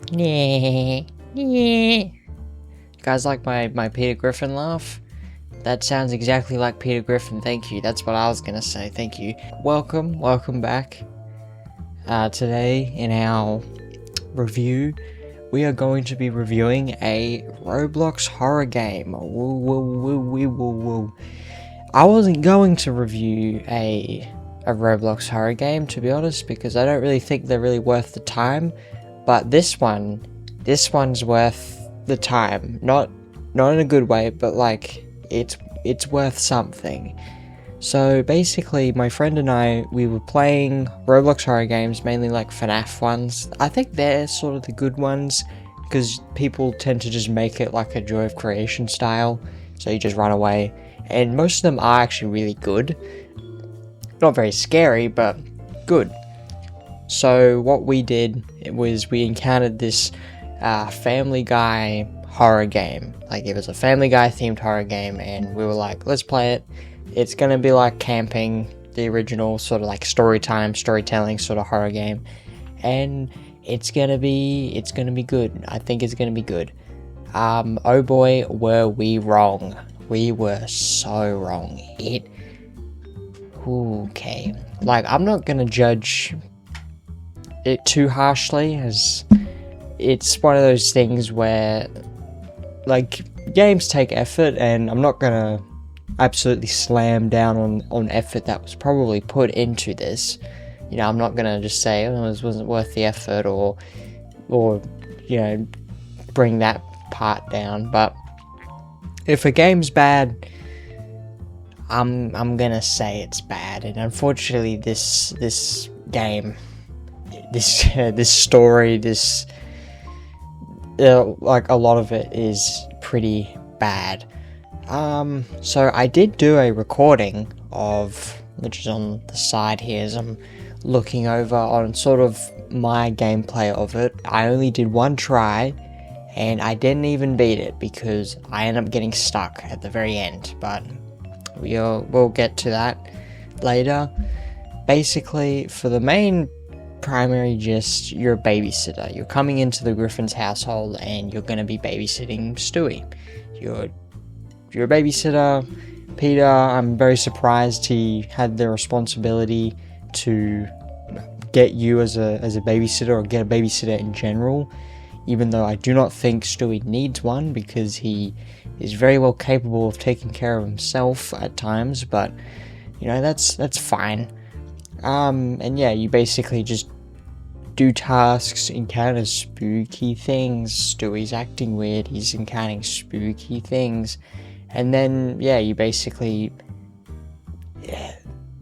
Yeah. You guys like my Peter Griffin laugh? That sounds exactly like Peter Griffin, thank you. That's what I was gonna say, thank you. Welcome back. Today in our review, we are going to be reviewing a Roblox horror game. Woo. I wasn't going to review a Roblox horror game, to be honest, because I don't really think they're really worth the time. But this one's worth the time. Not in a good way, but like it's worth something. So basically, my friend and I, we were playing Roblox horror games, mainly like FNAF ones. I think they're sort of the good ones, because people tend to just make it like a Joy of Creation style, so you just run away. And most of them are actually really good. Not very scary, but good. So what we did was we encountered this Family Guy horror game. Like, it was a Family Guy themed horror game, and we were like, let's play it. It's gonna be like camping, the original sort of like storytelling sort of horror game, and it's gonna be good. I think it's gonna be good. Oh boy, were we wrong. We were so wrong. Okay. Like, I'm not gonna judge it too harshly, as it's one of those things where, like, games take effort, and I'm not gonna absolutely slam down on effort that was probably put into this. You know, I'm not gonna just say, oh, this wasn't worth the effort, or you know, bring that part down. But if a game's bad, I'm gonna say it's bad. And unfortunately, this game, this story, like, a lot of it is pretty bad. So I did do a recording of, which is on the side here as I'm looking over on sort of my gameplay of it. I only did one try, and I didn't even beat it because I ended up getting stuck at the very end, but we'll get to that later. Basically, for the main primary gist, you're a babysitter. You're coming into the Griffin's household, and you're going to be babysitting Stewie. You're a babysitter. Peter, I'm very surprised he had the responsibility to get you as a babysitter, or get a babysitter in general, even though I do not think Stewie needs one, because he is very well capable of taking care of himself at times. But you know, that's fine. And yeah, you basically just do tasks, encounter spooky things. Stewie's acting weird, he's encountering spooky things. And then, yeah, you basically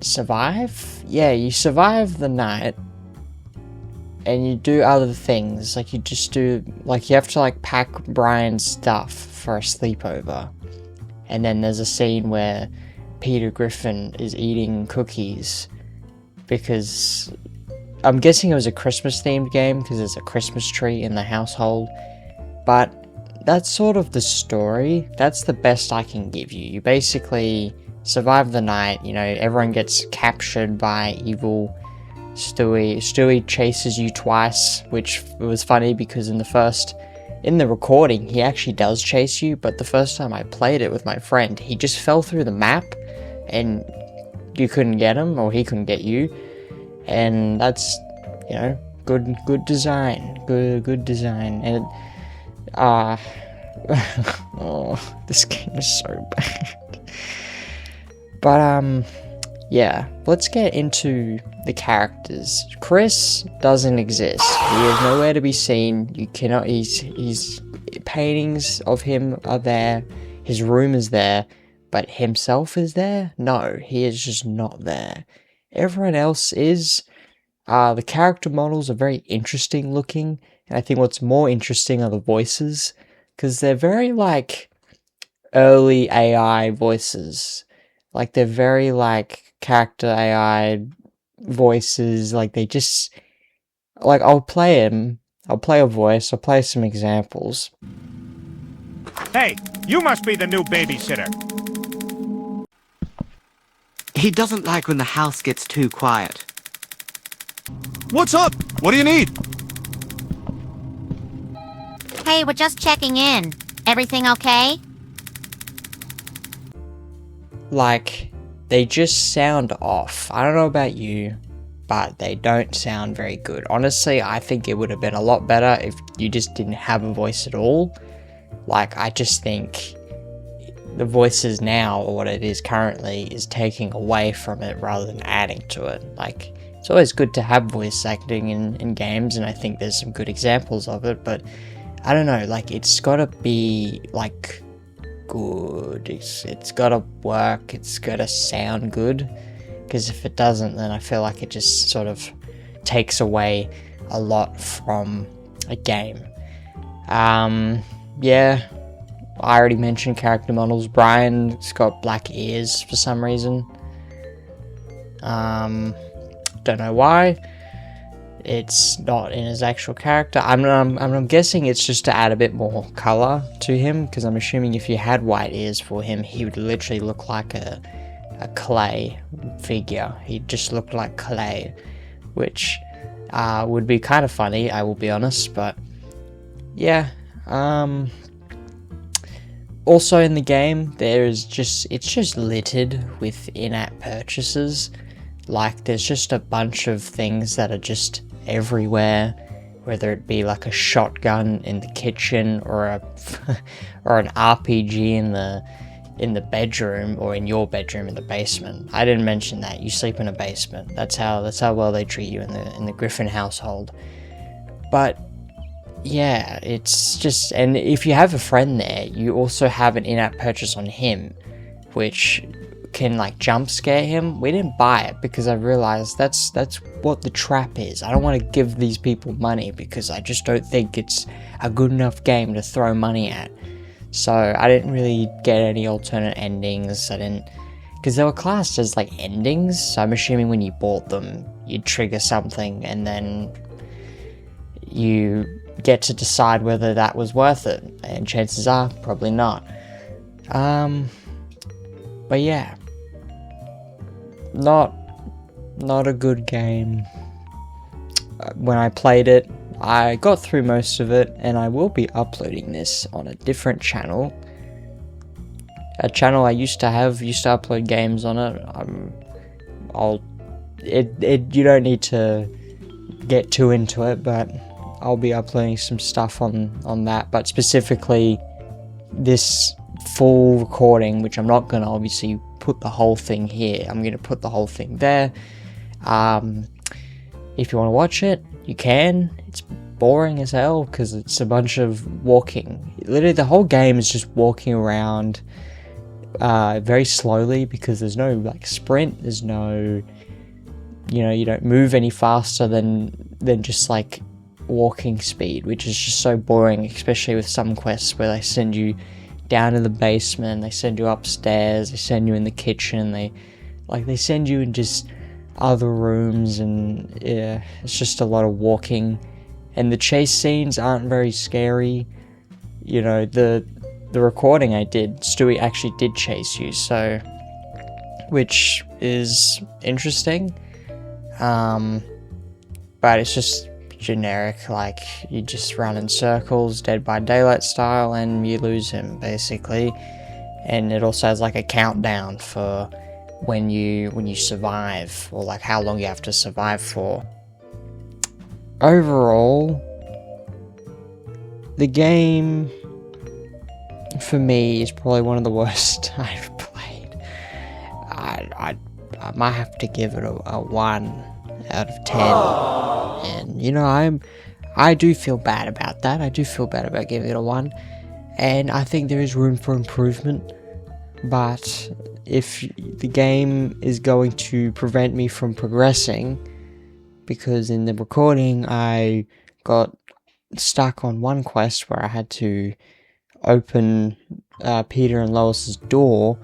survive? Yeah, you survive the night, and you do other things. Like, you just do, like, you have to, like, pack Brian's stuff for a sleepover. And then there's a scene where Peter Griffin is eating cookies, because I'm guessing it was a Christmas-themed game, because there's a Christmas tree in the household. But that's sort of the story. That's the best I can give you. You basically survive the night. You know, everyone gets captured by evil Stewie. Stewie chases you twice, which was funny because in the recording, he actually does chase you, but the first time I played it with my friend, he just fell through the map, and you couldn't get him, or he couldn't get you. And that's, you know, good design. Good design. And oh, this game is so bad. But yeah, let's get into the characters. Chris doesn't exist. He is nowhere to be seen. You cannot. His paintings of him are there. His room is there, but himself is there? No, he is just not there. Everyone else is. The character models are very interesting looking, and I think what's more interesting are the voices, because they're very, like, early AI voices. Like, they're very, like, character AI voices. Like, they just, like, I'll play a voice, I'll play some examples. Hey, you must be the new babysitter. He doesn't like when the house gets too quiet. What's up? What do you need? Hey, we're just checking in. Everything okay? Like, they just sound off. I don't know about you, but they don't sound very good. Honestly, I think it would have been a lot better if you just didn't have a voice at all. Like, I just think the voices now, or what it is currently, is taking away from it rather than adding to it. Like, it's always good to have voice acting in games, and I think there's some good examples of it, but I don't know, like, it's gotta be, like, good. It's gotta work, it's gotta sound good, because if it doesn't, then I feel like it just sort of takes away a lot from a game. Yeah, I already mentioned character models. Brian's got black ears for some reason. Don't know why. It's not in his actual character. I'm guessing it's just to add a bit more color to him, because I'm assuming if you had white ears for him, he would literally look like a clay figure. He'd just look like clay, which would be kind of funny, I will be honest, but yeah. Also in the game, it's just littered with in-app purchases. Like, there's just a bunch of things that are just everywhere, whether it be like a shotgun in the kitchen or or an RPG in the bedroom, or in your bedroom in the basement. I didn't mention that. You sleep in a basement. That's how well they treat you in the Griffin household. But yeah, it's just, and if you have a friend there, you also have an in-app purchase on him, which can like jump scare him. We didn't buy it because I realized that's what the trap is. I don't want to give these people money because I just don't think it's a good enough game to throw money at. So I didn't really get any alternate endings. I didn't, because they were classed as like endings, so I'm assuming when you bought them, you'd trigger something and then you get to decide whether that was worth it, and chances are probably not. But yeah, not a good game. When I played it, I got through most of it, and I will be uploading this on a different channel. A channel I used to upload games on it. You don't need to get too into it, but I'll be uploading some stuff on that, but specifically this full recording, which I'm not going to obviously put the whole thing here. I'm going to put the whole thing there. If you want to watch it, you can. It's boring as hell because it's a bunch of walking. Literally the whole game is just walking around very slowly, because there's no like sprint, there's no, you don't move any faster than just like walking speed, which is just so boring, especially with some quests where they send you down to the basement, they send you upstairs, they send you in the kitchen, they send you in just other rooms, and yeah, it's just a lot of walking. And the chase scenes aren't very scary. The recording I did, Stewie actually did chase you, so, which is interesting. But it's just generic, like you just run in circles, Dead by Daylight style, and you lose him basically. And it also has like a countdown for when you survive, or like how long you have to survive for. Overall, the game for me is probably one of the worst I've played. I might have to give it a 1 out of 10. And I do feel bad about that. I do feel bad about giving it a 1, and I think there is room for improvement. But if the game is going to prevent me from progressing, because in the recording I got stuck on one quest where I had to open Peter and Lois's door,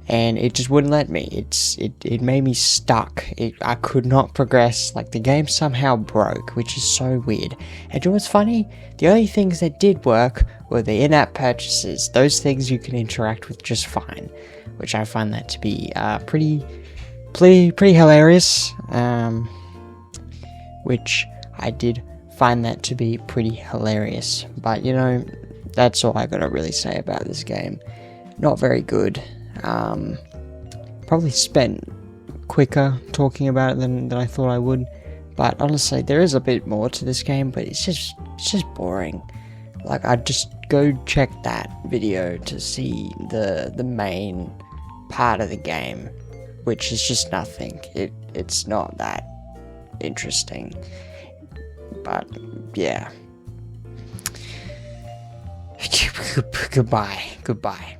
and it just wouldn't let me. It made me stuck. I could not progress. Like, the game somehow broke, which is so weird. And you know what's funny? The only things that did work were the in-app purchases. Those things you can interact with just fine, which I find that to be pretty hilarious. Which I did find that to be pretty hilarious. But you know, that's all I gotta really say about this game. Not very good. Probably spent quicker talking about it than I thought I would. But honestly, there is a bit more to this game, but it's just boring. Like, I'd just go check that video to see the main part of the game, which is just nothing. It's not that interesting. But yeah. Goodbye.